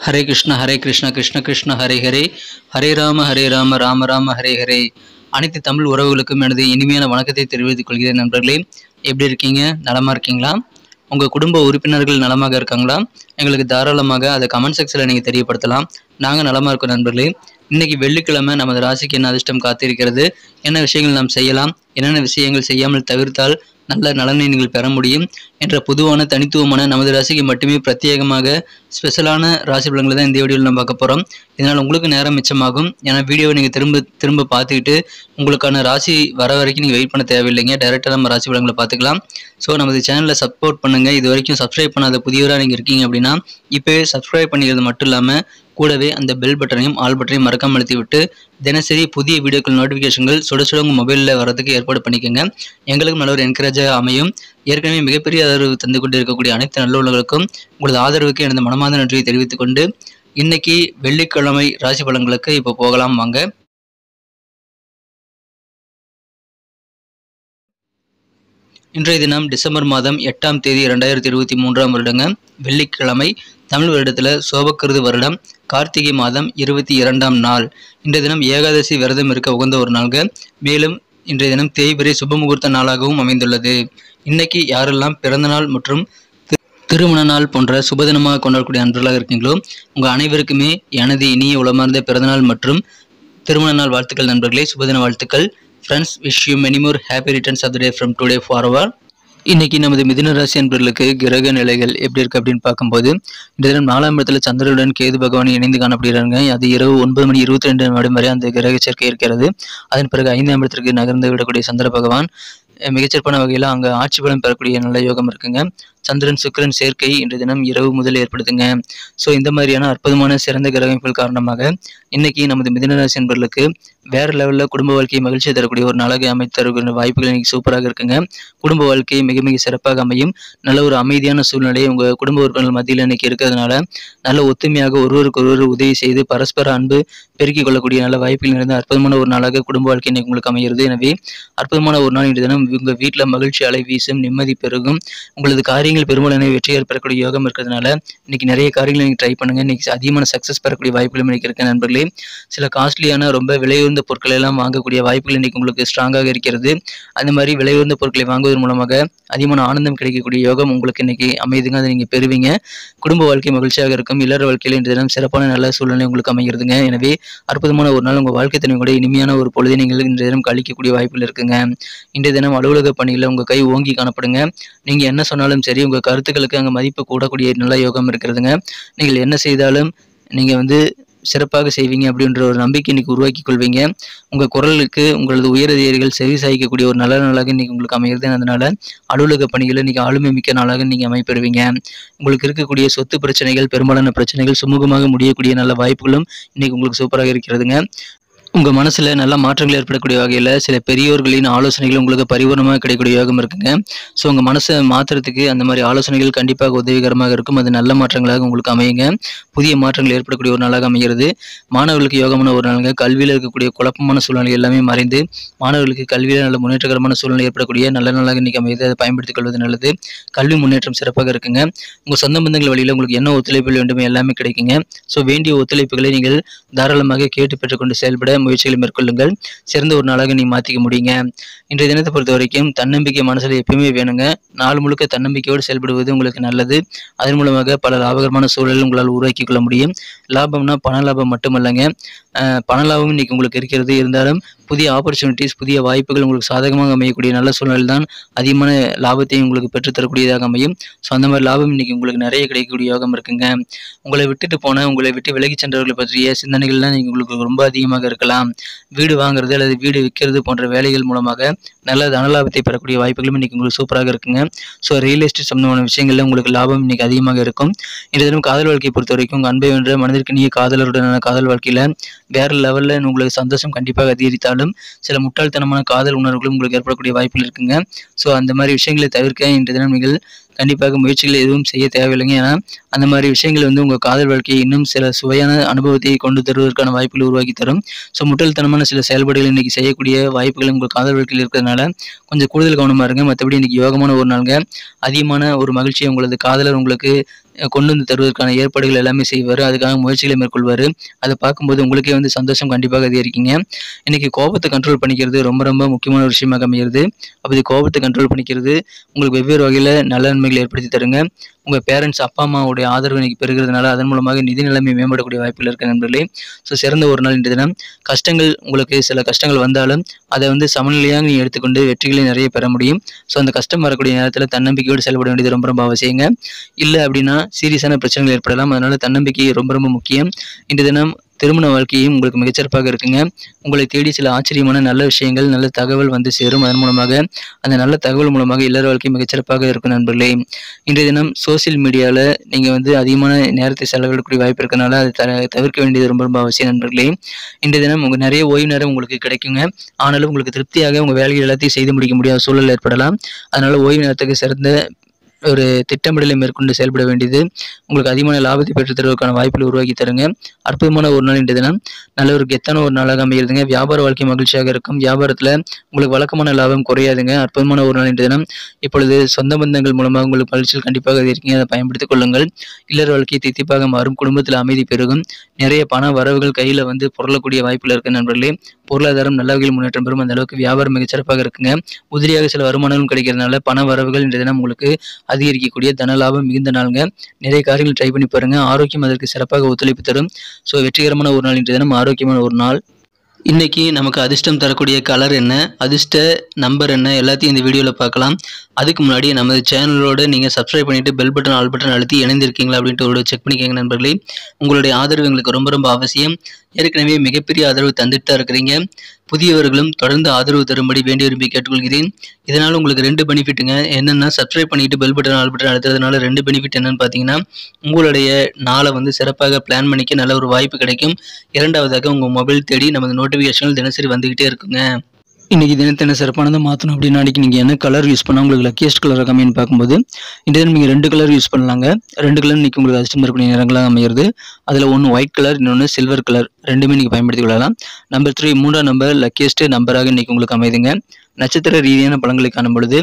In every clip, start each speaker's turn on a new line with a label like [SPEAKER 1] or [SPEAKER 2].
[SPEAKER 1] ஹரே கிருஷ்ண கிருஷ்ண கிருஷ்ண ஹரே ஹரே, ஹரே ராம ராம ராம ஹரே ஹரே. அனைத்து தமிழ் உறவுகளுக்கும் எனது இனிமையான வணக்கத்தை தெரிவித்துக் கொள்கிறேன். நண்பர்களே, எப்படி இருக்கீங்க? நலமா இருக்கீங்களா? உங்கள் குடும்ப உறுப்பினர்கள் நலமாக இருக்காங்களா? எங்களுக்கு தாராளமாக அதை கமெண்ட் செக்ஷனில் நீங்கள் தெரியப்படுத்தலாம். நாங்கள் நலமாக இருக்கோம். நண்பர்களே, இன்னைக்கு வெள்ளிக்கிழமை நமது ராசிக்கு என்ன அதிர்ஷ்டம் காத்திருக்கிறது, என்ன விஷயங்கள் நாம் செய்யலாம், என்னென்ன விஷயங்கள் செய்யாமல் தவிர்த்தால் நல்ல நலனை நீங்கள் பெற முடியும் என்ற பொதுவான தனித்துவமான நமது ராசிக்கு மட்டுமே பிரத்யேகமாக ஸ்பெஷலான ராசி பலன்களை தான் இந்த வீடியோவில் நம்ம பார்க்க போகிறோம். இதனால் உங்களுக்கு நேரம் மிச்சமாகும். ஏன்னா வீடியோவை நீங்கள் திரும்ப பார்த்துக்கிட்டு உங்களுக்கான ராசி வர வரைக்கும் நீங்கள் வெயிட் பண்ண தேவையில்லைங்க. டைரெக்டாக நம்ம ராசி பலன்களை பார்த்துக்கலாம். ஸோ நமது சேனலில் சப்போர்ட் பண்ணுங்கள். இது வரைக்கும் சப்ஸ்கிரைப் பண்ணாத புதியவராக நீங்கள் இருக்கீங்க அப்படின்னா இப்போவே சப்ஸ்கிரைப் பண்ணிக்கிறது மட்டும் இல்லாமல் கூடவே அந்த பெல் பட்டனையும் ஆல் பட்டனையும் மறக்காமல் அழுத்தி விட்டு தினசரி புதிய வீடியோக்கள் நோட்டிஃபிகேஷன்கள் சுட உங்கள் மொபைலில் வரதுக்கு ஏற்பாடு பண்ணிக்கோங்க. எங்களுக்கும் நல்ல ஒரு என்கரேஜாக அமையும். ஏற்கனவே மிகப்பெரிய ஆதரவு தந்து கொண்டு இருக்கக்கூடிய அனைத்து நல்லுள்ளவர்களுக்கும் உங்களது ஆதரவுக்கு எனது மனமார்ந்த நன்றியை தெரிவித்துக் கொண்டு இன்னைக்கு வெள்ளிக்கிழமை ராசி பலன்களுக்கு இப்போ போகலாம் வாங்க. இன்றைய தினம் டிசம்பர் மாதம் 8ஆம் தேதி 2023ஆம் வருடங்க, வெள்ளிக்கிழமை. தமிழ் வருடத்தில் சோபக்கிருது வருடம் கார்த்திகை மாதம் 22ஆம் நாள். இன்றைய தினம் ஏகாதசி விரதம் இருக்க உகந்த ஒரு நாள்க. மேலும் இன்றைய தினம் தேய்பிறை சுபமுகூர்த்த நாளாகவும் அமைந்துள்ளது. இன்னைக்கு யாரெல்லாம் பிறந்த நாள் மற்றும் திருமண நாள் போன்ற சுபதினமாக கொண்டாடக்கூடிய அன்பர்களாக இருக்கீங்களோ உங்கள் அனைவருக்குமே எனது இனிய உளமார்ந்த பிறந்தநாள் மற்றும் திருமண நாள் வாழ்த்துக்கள். நண்பர்களே, சுபதின வாழ்த்துக்கள். Friends, wish you many more happy returns of the day from today forward. இன்னைக்கு நமது மிதுன ராசி அன்பர்களுக்கு கிரக நிலைகள் எப்படி இருக்கு அப்படின்னு பார்க்கும்போது, இந்த தினம் 4ஆம் இடத்துல சந்திரனுடன் கேது பகவான் இணைந்து காணப்படுகிறாங்க. அது இரவு 9:22 வரை அந்த கிரக சேர்க்கை இருக்கிறது. அதன் பிறகு 5ஆம் இடத்திற்கு நகர்ந்து விடக்கூடிய சந்திர பகவான் மிகச்சிறப்பான வகையில் அங்கே ஆட்சி பலம் பெறக்கூடிய நல்ல யோகம் இருக்குங்க. சந்திரன் சுக்கிரன் சேர்க்கை இன்றைய தினம் இரவு முதல் ஏற்படுத்துங்க. ஸோ இந்த மாதிரியான அற்புதமான சிறந்த கிரகங்கள் காரணமாக இன்னைக்கு நமது மிதுனராசி என்பவர்களுக்கு வேற லெவலில் குடும்ப வாழ்க்கையை மகிழ்ச்சியை தரக்கூடிய ஒரு நாளாக அமைத்து தரக்கூடிய வாய்ப்புகள் இன்னைக்கு சூப்பராக இருக்குங்க. குடும்ப வாழ்க்கை மிக மிக சிறப்பாக அமையும். நல்ல ஒரு அமைதியான சூழ்நிலை உங்கள் குடும்ப உறுப்பினர்கள் மத்தியில் இன்னைக்கு இருக்கிறதுனால நல்ல ஒத்துமையாக ஒருவருக்கு ஒருவர் உதவி செய்து பரஸ்பர அன்பு பெருக்கிக் கொள்ளக்கூடிய நல்ல வாய்ப்புகள் நிறைந்த அற்புதமான ஒரு நாளாக குடும்ப வாழ்க்கை இன்னைக்கு உங்களுக்கு அமைகிறது. எனவே அற்புதமான ஒரு நாள் இன்றைய தினம் உங்கள் வீட்டில் மகிழ்ச்சி அலை வீசும், நிம்மதி பெருகும். உங்களது காரியங்கள் பெரும்பாலான வெற்றிகள் பெறக்கூடிய யோகம் இருக்கிறதுனால இன்னைக்கு நிறைய காரியங்களை நீங்கள் ட்ரை பண்ணுங்க. இன்னைக்கு அதிகமான சக்ஸஸ் பெறக்கூடிய வாய்ப்புகளும் இன்னைக்கு இருக்க நண்பர்களே. சில காஸ்ட்லியான ரொம்ப விலையுயர்ந்த பொருட்களை எல்லாம் வாங்கக்கூடிய வாய்ப்புகள் இன்னைக்கு உங்களுக்கு ஸ்ட்ராங்காக இருக்கிறது. அந்த மாதிரி விலையுயர்ந்த பொருட்களை வாங்குவதன் மூலமாக அதிகமான ஆனந்தம் கிடைக்கக்கூடிய யோகம் உங்களுக்கு இன்னைக்கு அமையுதுங்க. அதை நீங்கள் பெறுவீங்க. குடும்ப வாழ்க்கை மகிழ்ச்சியாக இருக்கும். இல்லற வாழ்க்கையில் இன்றைய தினம் சிறப்பான நல்ல சூழ்நிலை உங்களுக்கு அமைகிறதுங்க. எனவே அற்புதமான ஒரு நாள் உங்கள் வாழ்க்கை தன்மை கூட இனிமையான ஒரு பொழுதை நீங்கள் இன்றைய தினம் கழிக்கக்கூடிய வாய்ப்புகள் இருக்குங்க. இன்றைய தினம் அலுவலக பணியில் உங்கள் கை ஓங்கி காணப்படுங்க. நீங்கள் என்ன சொன்னாலும் சரி உங்கள் கருத்துக்களுக்கு அங்கே மதிப்பு கூடக்கூடிய நல்ல யோகம் இருக்கிறதுங்க. நீங்கள் என்ன செய்தாலும் நீங்கள் சிறப்பாக செய்வீங்க அப்படின்ற ஒரு நம்பிக்கை இன்னைக்கு உருவாக்கி கொள்வீங்க. உங்கள் குரலுக்கு உங்களது உயரதிகாரிகள் செவி சாய்க்கக்கூடிய ஒரு நல்ல நாளாக இன்னைக்கு உங்களுக்கு அமைகிறது. அதனால அலுவலக பணிகளை இன்னைக்கு ஆளுமை மிக்க நாளாக நீங்கள் அமைப்பெறுவீங்க. உங்களுக்கு இருக்கக்கூடிய சொத்து பிரச்சனைகள் பெரும்பாலான பிரச்சனைகள் சுமூகமாக முடியக்கூடிய நல்ல வாய்ப்புகளும் இன்னைக்கு உங்களுக்கு சூப்பராக இருக்கிறதுங்க. உங்கள் மனசில் நல்ல மாற்றங்கள் ஏற்படக்கூடிய வகையில் சில பெரியோர்களின் ஆலோசனைகள் உங்களுக்கு பரிபூர்ணமாக கிடைக்கக்கூடிய யோகம் இருக்குங்க. ஸோ உங்கள் மனசை மாற்றுறதுக்கு அந்த மாதிரி ஆலோசனைகள் கண்டிப்பாக உதவிகரமாக இருக்கும். அது நல்ல மாற்றங்களாக உங்களுக்கு அமையுங்க. புதிய மாற்றங்கள் ஏற்படக்கூடிய ஒரு நாளாக அமைகிறது. மாணவர்களுக்கு யோகமான ஒரு நாளுங்க. கல்வியில் இருக்கக்கூடிய குழப்பமான சூழ்நிலை எல்லாமே மறைந்து மாணவர்களுக்கு கல்வியில் நல்ல முன்னேற்றகரமான சூழ்நிலை ஏற்படக்கூடிய நல்ல நாளாக இன்றைக்கி அமையுது. அதை பயன்படுத்திக் கொள்வது நல்லது. கல்வி முன்னேற்றம் சிறப்பாக இருக்குங்க. உங்கள் சொந்த பந்தங்கள் வழியில் உங்களுக்கு என்ன ஒத்துழைப்புகள் வேண்டுமோ எல்லாமே கிடைக்குங்க. ஸோ வேண்டிய ஒத்துழைப்புகளை நீங்கள் தாராளமாக கேட்டு பெற்றுக்கொண்டு செயல்பட முயற்சிகளை மேற்கொள்ளுங்கள். சிறந்த ஒரு நாளாக நீ மாற்றிக்க முடியுங்க. இன்றைய தினத்தை பொறுத்த வரைக்கும் தன்னம்பிக்கை மனசில் எப்பயுமே வேணுங்க. நாள் முழுக்க தன்னம்பிக்கையோடு செயல்படுவது உங்களுக்கு நல்லது. அதன் மூலமாக பல லாபகரமான சூழல் உங்களால் உருவாக்கி கொள்ள முடியும். லாபம்னா பண லாபம் மட்டுமல்லங்க, பண லாபம் இன்னைக்கு உங்களுக்கு இருக்கிறது. இருந்தாலும் புதிய ஆப்பர்ச்சுனிட்டிஸ், புதிய வாய்ப்புகள் உங்களுக்கு சாதகமாக அமையக்கூடிய நல்ல சூழ்நிலை தான் அதிகமான லாபத்தையும் உங்களுக்கு பெற்றுத்தரக்கூடியதாக அமையும். ஸோ அந்த மாதிரி லாபம் இன்னைக்கு உங்களுக்கு நிறைய கிடைக்கக்கூடிய யோகம் இருக்குங்க. உங்களை விட்டு விலகி சென்றவர்களை பற்றிய சிந்தனைகள்லாம் உங்களுக்கு ரொம்ப அதிகமாக இருக்கலாம். வீடு வாங்குறது அல்லது வீடு விற்கிறது போன்ற வேலைகள் மூலமாக நல்ல தனலாபத்தை பெறக்கூடிய வாய்ப்புகளும் இன்னைக்கு உங்களுக்கு சூப்பராக இருக்குங்க. ஸோ ரியல் எஸ்டேட் சம்பந்தமான விஷயங்கள்ல உங்களுக்கு லாபம் இன்னைக்கு அதிகமாக இருக்கும். இந்த தினம் காதல் வாழ்க்கையை பொறுத்த வரைக்கும் உங்கள் அன்பை வென்ற மனதிற்கு நீ காதலருடனான காதல் வாழ்க்கையில் வேற லெவலில் உங்களுக்கு சந்தோஷம் கண்டிப்பாக அதிகரித்தாலும் சில முட்டாள்தனமான காதல் உணர்வுகளும் உங்களுக்கு ஏற்படக்கூடிய வாய்ப்புகள் இருக்குங்க. ஸோ அந்த மாதிரி விஷயங்களை தவிர்க்க இன்றைய தினம் நீங்கள் கண்டிப்பாக முயற்சிகள் எதுவும் செய்ய தேவையில்லைங்க. ஏன்னா அந்த மாதிரி விஷயங்கள் உங்கள் காதல் வாழ்க்கையை இன்னும் சில சுவையான அனுபவத்தை கொண்டு தருவதற்கான வாய்ப்புகளை உருவாக்கி தரும். ஸோ முட்டாள்தனமான சில செயல்பாடுகள் இன்னைக்கு செய்யக்கூடிய வாய்ப்புகள் உங்கள் காதல் வாழ்க்கையில் இருக்கிறதுனால கொஞ்சம் கூடுதல் கவனமாக இருங்க. மற்றபடி இன்னைக்கு யோகமான ஒரு நாளுங்க. அதிகமான ஒரு மகிழ்ச்சியை உங்களது காதலர் உங்களுக்கு கொண்டு வந்து தருவதற்கான ஏற்பாடுகள் எல்லாமே செய்வார். அதுக்காக முயற்சிகளை மேற்கொள்வார். அதை பார்க்கும்போது உங்களுக்கே வந்து சந்தோஷம் கண்டிப்பாக அதிகரிக்குங்க. இன்னைக்கு கோபத்தை கண்ட்ரோல் பண்ணிக்கிறது ரொம்ப ரொம்ப முக்கியமான ஒரு விஷயமாக அமைகிறது. அப்படி கோபத்தை கண்ட்ரோல் பண்ணிக்கிறது உங்களுக்கு வெவ்வேறு வகையில் நல்ல நன்மைகளை ஏற்படுத்தி தருங்க. உங்கள் பேரண்ட்ஸ் அப்பா அம்மாவுடைய ஆதரவு இன்னைக்கு பெறுகிறதுனால அதன் மூலமாக நிதி நிலைமை மேம்படக்கூடிய வாய்ப்புகள் இருக்க நண்பர்களே. ஸோ சிறந்த ஒரு நாள் இன்றைய தினம். கஷ்டங்கள் உங்களுக்கு சில கஷ்டங்கள் வந்தாலும் அதை வந்து சமநிலையாக நீ எடுத்துக்கொண்டு வெற்றிகளை நிறைய பெற முடியும். ஸோ அந்த கஷ்டம் வரக்கூடிய நேரத்தில் தன்னம்பிக்கையோடு செயல்பட வேண்டியது ரொம்ப ரொம்ப அவசியங்க. இல்லை அப்படின்னா சீரியஸான பிரச்சனைகள் ஏற்படலாம். அதனால தன்னம்பிக்கை ரொம்ப ரொம்ப முக்கியம். இன்றைய தினம் திருமண வாழ்க்கையும் உங்களுக்கு மிகச்சிறப்பாக இருக்குங்க. உங்களை தேடி சில ஆச்சரியமான நல்ல விஷயங்கள் நல்ல தகவல் வந்து சேரும். அதன் மூலமாக அந்த நல்ல தகவல் மூலமாக இல்லற வாழ்க்கை மிகச்சிறப்பாக இருக்கும் நண்பர்களே. இன்றைய தினம் சோசியல் மீடியாவில் நீங்கள் வந்து அதிகமான நேரத்தை செலவிடக்கூடிய வாய்ப்பு இருக்கனால அதை தவிர்க்க வேண்டியது ரொம்ப ரொம்ப அவசியம் நண்பர்களே. இன்றைய தினம் உங்கள் நிறைய ஓய்வு நேரம் உங்களுக்கு கிடைக்குங்க. ஆனாலும் உங்களுக்கு திருப்தியாக உங்கள் வேலைகள் எல்லாத்தையும் செய்து முடிக்க முடியாத சூழல் ஏற்படலாம். அதனால ஓய்வு நேரத்துக்கு சிறந்த ஒரு திட்டமிடலை மேற்கொண்டு செயல்பட வேண்டியது உங்களுக்கு அதிகமான லாபத்தை பெற்று தருவதற்கான வாய்ப்புகளை உருவாக்கி தருங்க. அற்புதமான ஒரு நாள் இன்றைய தினம். நல்ல ஒரு கெத்தான ஒரு நாளாக அமைகிறதுங்க. வியாபார வாழ்க்கை மகிழ்ச்சியாக இருக்கும். வியாபாரத்தில் உங்களுக்கு வழக்கமான லாபம் குறையாதுங்க. அற்புதமான ஒரு நாள் இன்றைய தினம். இப்பொழுது சொந்த பந்தங்கள் மூலமாக உங்களுக்கு மகிழ்ச்சிகள் கண்டிப்பாக இருக்கீங்க. அதை பயன்படுத்திக் கொள்ளுங்கள். இல்லற வாழ்க்கை தித்திப்பாக மாறும். குடும்பத்தில் அமைதி பெருகும். நிறைய பண வரவுகள் கையில் வந்து பொருளக்கூடிய வாய்ப்புகள் இருக்கு நண்பர்களே. பொருளாதாரம் நல்ல வகையில் முன்னேற்றம் பெறும். அந்த அளவுக்கு வியாபாரம் மிகச்சிறப்பாக இருக்குங்க. உதிரியாக சில வருமானங்களும் கிடைக்கிறதுனால பண வரவுகள் இன்றைய தினம் உங்களுக்கு அதிகரிக்கக்கூடிய தன லாபம் மிகுந்த நாளுங்க. நிறைய காரியங்கள் ட்ரை பண்ணி பாருங்க. ஆரோக்கியம் அதற்கு சிறப்பாக ஒத்துழைப்பு தரும். ஸோ வெற்றிகரமான ஒரு நாள் இன்றைய தினம். ஆரோக்கியமான ஒரு நாள். இன்னைக்கு நமக்கு அதிர்ஷ்டம் தரக்கூடிய கலர் என்ன, அதிர்ஷ்ட நம்பர் என்ன, எல்லாத்தையும் இந்த வீடியோவில் பார்க்கலாம். அதுக்கு முன்னாடி நமது சேனலோட நீங்கள் சப்ஸ்கிரைப் பண்ணிவிட்டு பெல் பட்டன் ஆல் பட்டன் அழுத்தி இணைந்திருக்கீங்களா அப்படின்ட்டு ஒரு செக் பண்ணிக்கோங்க நண்பர்களே. உங்களுடைய ஆதரவு எங்களுக்கு ரொம்ப ரொம்ப அவசியம். ஏற்கனவே மிகப்பெரிய ஆதரவு தந்துட்டு தான் இருக்கிறீங்க. புதியவர்களும் தொடர்ந்து ஆதரவு தரும்படி வேண்டி விரும்பி கேட்டுக்கொள்கிறேன். இதனால் உங்களுக்கு 2 பெனிஃபிட்டுங்க. என்னென்னா சப்ஸ்கிரைப் பண்ணிட்டு பெல் பட்டன் ஆல் பட்டன் அழுத்துறதுனால 2 பெனிஃபிட் என்னன்னு பார்த்தீங்கன்னா, உங்களுடைய நாளை வந்து சிறப்பாக பிளான் பண்ணிக்க நல்ல ஒரு வாய்ப்பு கிடைக்கும். இரண்டாவதாக உங்கள் மொபைல் தேடி நமது நோட்டிஃபிகேஷன்கள் தினசரி வந்துக்கிட்டே இருக்குங்க. இன்றைக்கி தினத்தை என்ன சிறப்பானதை மாற்றணும் அப்படின்னா, அன்றைக்கி நீங்கள் என்ன கலர் யூஸ் பண்ணால் உங்களுக்கு லக்கியஸ்ட் கலராக கம்மின்னு பார்க்கும்போது இந்த தினம் நீங்கள் 2 கலர் யூஸ் பண்ணலாங்க. 2 கலர் இன்றைக்கி உங்களுக்கு அதிர்ஷ்டம் தரக்கூடிய நிறங்களாக அமைகிறது. அதில் ஒன்று ஒயிட் கலர், இன்னொன்று சில்வர் கலர். ரெண்டுமே நீங்கள் பயன்படுத்தி கொள்ளலாம். நம்பர் 3 3ஆம் நம்பர் லக்கியஸ்ட் நம்பராக இன்றைக்கி உங்களுக்கு அமைதுங்க. நட்சத்திர ரீதியான பலன்களை காணும் பொழுது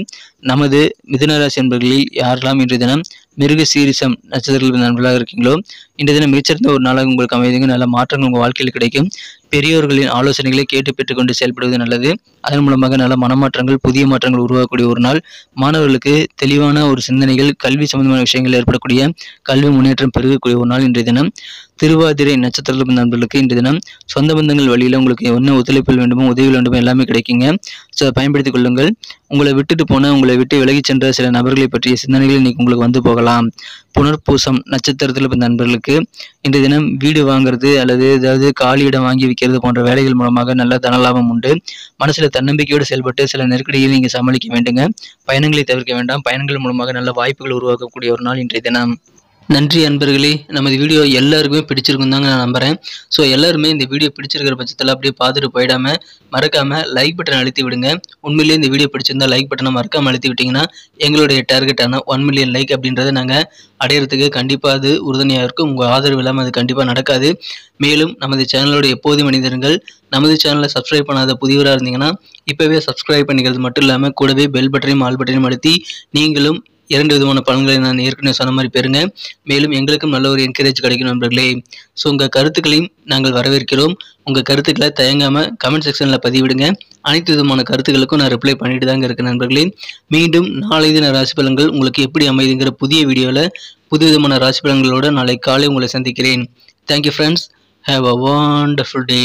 [SPEAKER 1] நமது மிதுனராசி என்பர்களில் யாரெல்லாம் இன்றைய தினம் மிருக சீரிசம் நட்சத்திரங்கள் நண்பர்களாக இருக்கீங்களோ இன்றைய தினம் மிகச்சிறந்த ஒரு நாளாக உங்களுக்கு அமைதுங்க. நல்ல மாற்றங்கள் உங்கள் வாழ்க்கையில் கிடைக்கும். பெரியோர்களின் ஆலோசனைகளை கேட்டு பெற்றுக்கொண்டு செயல்படுவது நல்லது. அதன் மூலமாக நல்ல மனமாற்றங்கள் புதிய மாற்றங்கள் உருவாக்கக்கூடிய ஒரு நாள். மாணவர்களுக்கு தெளிவான ஒரு சிந்தனைகள் கல்வி சம்பந்தமான விஷயங்கள் ஏற்படக்கூடிய கல்வி முன்னேற்றம் பெருகக்கூடிய ஒரு நாள் இன்றைய தினம். திருவாதிரை நட்சத்திர நண்பர்களுக்கு இன்றைய தினம் சொந்த பந்தங்கள் வழியில் உங்களுக்கு என்ன ஒத்துழைப்புகள் வேண்டுமோ உதவிகள் வேண்டுமோ எல்லாமே கிடைக்குங்க. ஸோ பயன்படுத்திக் கொள்ளுங்கள். உங்களை விட்டுட்டு போன உங்களை விட்டு விலகி சென்ற சில நபர்களை பற்றிய சிந்தனைகள் இன்னைக்கு உங்களுக்கு வந்து போகலாம். புனர்பூசம் நட்சத்திரத்தில் நண்பர்களுக்கு இன்றைய தினம் வீடு வாங்குறது அல்லது ஏதாவது காலி இடம் வாங்கி விற்கிறது போன்ற வேலைகள் மூலமாக நல்ல தனலாபம் உண்டு. மனசில் தன்னம்பிக்கையோடு செயல்பட்டு சில நெருக்கடிகளை நீங்கள் சமாளிக்க வேண்டுங்க. பயணங்களை தவிர்க்க வேண்டாம். பயணங்கள் மூலமாக நல்ல வாய்ப்புகள் உருவாக்கக்கூடிய ஒரு நாள் இன்றைய தினம். நன்றி அன்பர்களே. நமது வீடியோ எல்லாருக்குமே பிடிச்சிருக்கும் தாங்க நான் நம்புகிறேன். ஸோ எல்லாருமே இந்த வீடியோ பிடிச்சிருக்கிற பட்சத்தில் அப்படியே பார்த்துட்டு போயிடாமல் மறக்காமல் லைக் பட்டன் அழுத்தி விடுங்க. உண்மையிலேயே இந்த வீடியோ பிடிச்சிருந்தால் லைக் பட்டனை மறக்காமல் அழுத்தி விட்டிங்கன்னா எங்களுடைய டார்கெட்டான 1 மில்லியன் லைக் அப்படின்றத நாங்கள் அடையிறதுக்கு கண்டிப்பாக அது உறுதுணையாக இருக்கும். உங்கள் ஆதரவு இல்லாமல் அது கண்டிப்பாக நடக்காது. மேலும் நமது சேனலோட எப்போதும் மனிதர்கள் நமது சேனலை சப்ஸ்கிரைப் பண்ணாத புதியவராக இருந்தீங்கன்னா இப்போவே சப்ஸ்கிரைப் பண்ணிக்கிறது மட்டும் இல்லாமல் கூடவே பெல் பட்டனையும் ஆல் பட்டனையும் அழுத்தி நீங்களும் 2 விதமான பலன்களை நான் ஏற்கனவே சொன்ன மாதிரி பெறுங்க. மேலும் எங்களுக்கும் நல்ல ஒரு என்கரேஜ் கிடைக்கும் நண்பர்களே. ஸோ உங்கள் கருத்துக்களையும் நாங்கள் வரவேற்கிறோம். உங்கள் கருத்துக்களை தயங்காமல் கமெண்ட் செக்ஷனில் பதிவிடுங்க. அனைத்து விதமான கருத்துக்களுக்கும் நான் ரிப்ளை பண்ணிட்டு தாங்க இருக்கேன் நண்பர்களே. மீண்டும் நாளை தின ராசி பலன்கள் உங்களுக்கு எப்படி அமைதுங்கிற புதிய வீடியோவில் புது விதமான ராசி பலன்களோடு நாளை காலை உங்களை சந்திக்கிறேன். Thank you friends. Have a wonderful day.